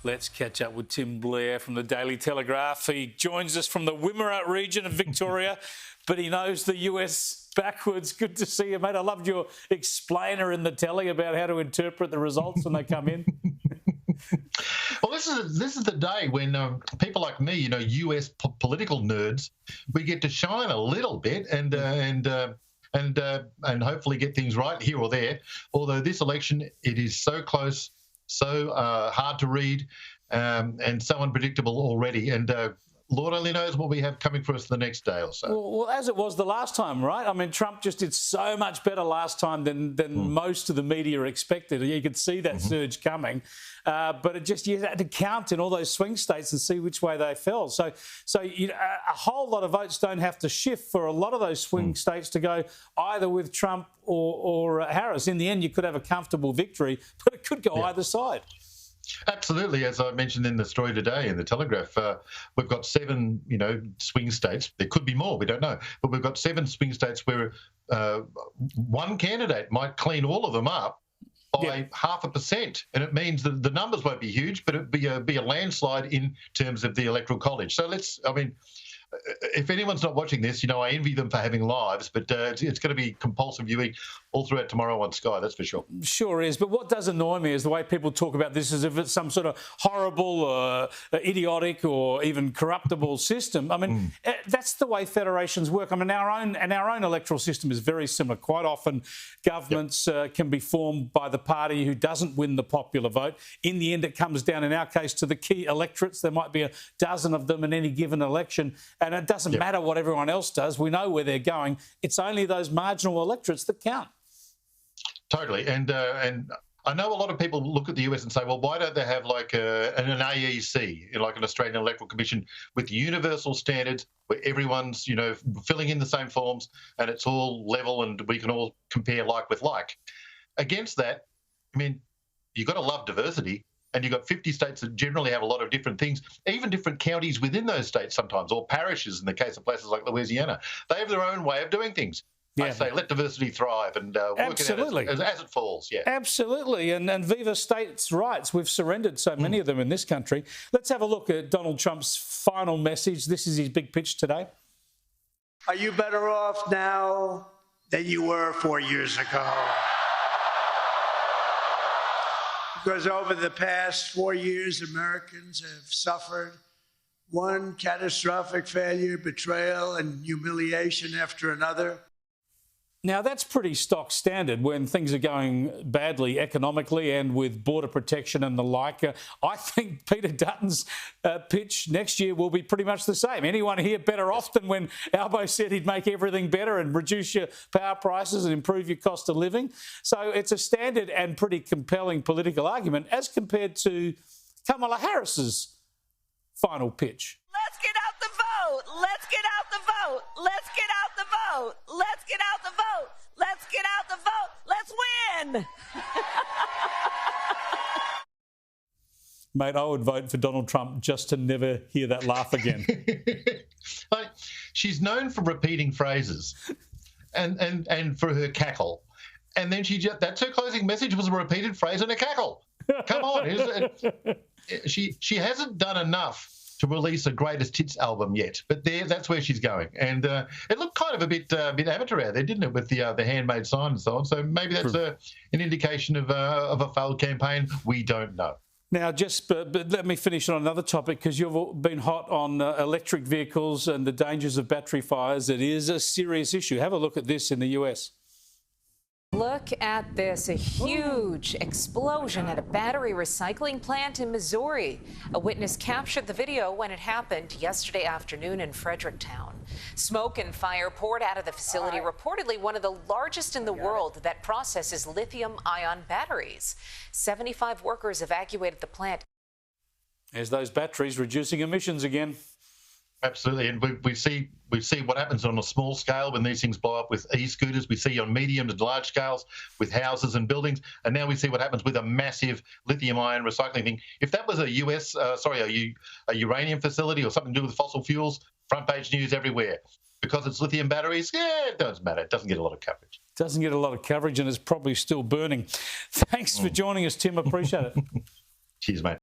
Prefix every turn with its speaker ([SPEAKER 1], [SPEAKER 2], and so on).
[SPEAKER 1] Let's catch up with Tim Blair from the Daily Telegraph. He joins us from the Wimmera region of Victoria, but he knows the US backwards. Good to see you, mate. I loved your explainer in the telly about how to interpret the results when they come in.
[SPEAKER 2] Well, this is the day when people like me, US political nerds, we get to shine a little bit and hopefully get things right here or there. Although this election, it is so close, so hard to read, and so unpredictable already. And Lord only knows what we have coming for us the next day or so.
[SPEAKER 1] Well, as it was the last time, right? I mean, Trump just did so much better last time than most of the media expected. You could see that surge coming, but you had to count in all those swing states and see which way they fell. So a whole lot of votes don't have to shift for a lot of those swing states to go either with Trump or Harris. In the end, you could have a comfortable victory, but it could go either side.
[SPEAKER 2] Absolutely. As I mentioned in the story today in the Telegraph, we've got 7, swing states. There could be more, we don't know. But we've got 7 swing states where one candidate might clean all of them up by 0.5%. And it means that the numbers won't be huge, but it'd be a landslide in terms of the Electoral College. So if anyone's not watching this, I envy them for having lives, but it's going to be compulsive viewing all throughout tomorrow on Sky, that's for sure.
[SPEAKER 1] Sure is. But what does annoy me is the way people talk about this as if it's some sort of horrible, idiotic or even corruptible system. I mean, that's the way federations work. I mean, our own electoral system is very similar. Quite often, governments can be formed by the party who doesn't win the popular vote. In the end, it comes down, in our case, to the key electorates. There might be a dozen of them in any given election. And it doesn't matter what everyone else does. We know where they're going. It's only those marginal electorates that count.
[SPEAKER 2] Totally. And I know a lot of people look at the US and say, well, why don't they have like an AEC, like an Australian Electoral Commission with universal standards where everyone's, filling in the same forms and it's all level and we can all compare like with like. Against that, you've got to love diversity. And you've got 50 states that generally have a lot of different things, even different counties within those states sometimes, or parishes in the case of places like Louisiana. They have their own way of doing things. Yeah. I say let diversity thrive and work it out as it falls. Yeah,
[SPEAKER 1] absolutely. And viva states' rights. We've surrendered so many of them in this country. Let's have a look at Donald Trump's final message. This is his big pitch today.
[SPEAKER 3] Are you better off now than you were 4 years ago? Because over the past 4 years, Americans have suffered one catastrophic failure, betrayal, and humiliation after another.
[SPEAKER 1] Now, that's pretty stock standard when things are going badly economically and with border protection and the like. I think Peter Dutton's pitch next year will be pretty much the same. Anyone here better off than when Albo said he'd make everything better and reduce your power prices and improve your cost of living? So it's a standard and pretty compelling political argument as compared to Kamala Harris's final pitch.
[SPEAKER 4] Let's get out the vote. Let's get out the vote. Let's get out the vote. Let's get out the vote. Let's get out the vote. Let's win.
[SPEAKER 1] Mate, I would vote for Donald Trump just to never hear that laugh again.
[SPEAKER 2] She's known for repeating phrases and for her cackle. And then that's her closing message was a repeated phrase and a cackle. Come on. She hasn't done enough to release a greatest hits album yet, but that's where she's going. And it looked kind of a bit amateur out there, didn't it, with the handmade sign and so on. So maybe that's an indication of a failed campaign. We don't know.
[SPEAKER 1] Now, but let me finish on another topic, because you've been hot on electric vehicles and the dangers of battery fires. It is a serious issue. Have a look at this in the US.
[SPEAKER 5] Look at this, a huge explosion at a battery recycling plant in Missouri. A witness captured the video when it happened yesterday afternoon in Fredericktown. Smoke and fire poured out of the facility, reportedly one of the largest in the world that processes lithium-ion batteries. 75 workers evacuated the plant.
[SPEAKER 1] There's those batteries reducing emissions again.
[SPEAKER 2] Absolutely, and we see what happens on a small scale when these things blow up with e-scooters. We see on medium to large scales with houses and buildings, and now we see what happens with a massive lithium-ion recycling thing. If that was a uranium facility or something to do with fossil fuels, front page news everywhere. Because it's lithium batteries, it doesn't matter. It doesn't get a lot of coverage.
[SPEAKER 1] Doesn't get a lot of coverage, and it's probably still burning. Thanks for joining us, Tim. Appreciate it.
[SPEAKER 2] Cheers, mate.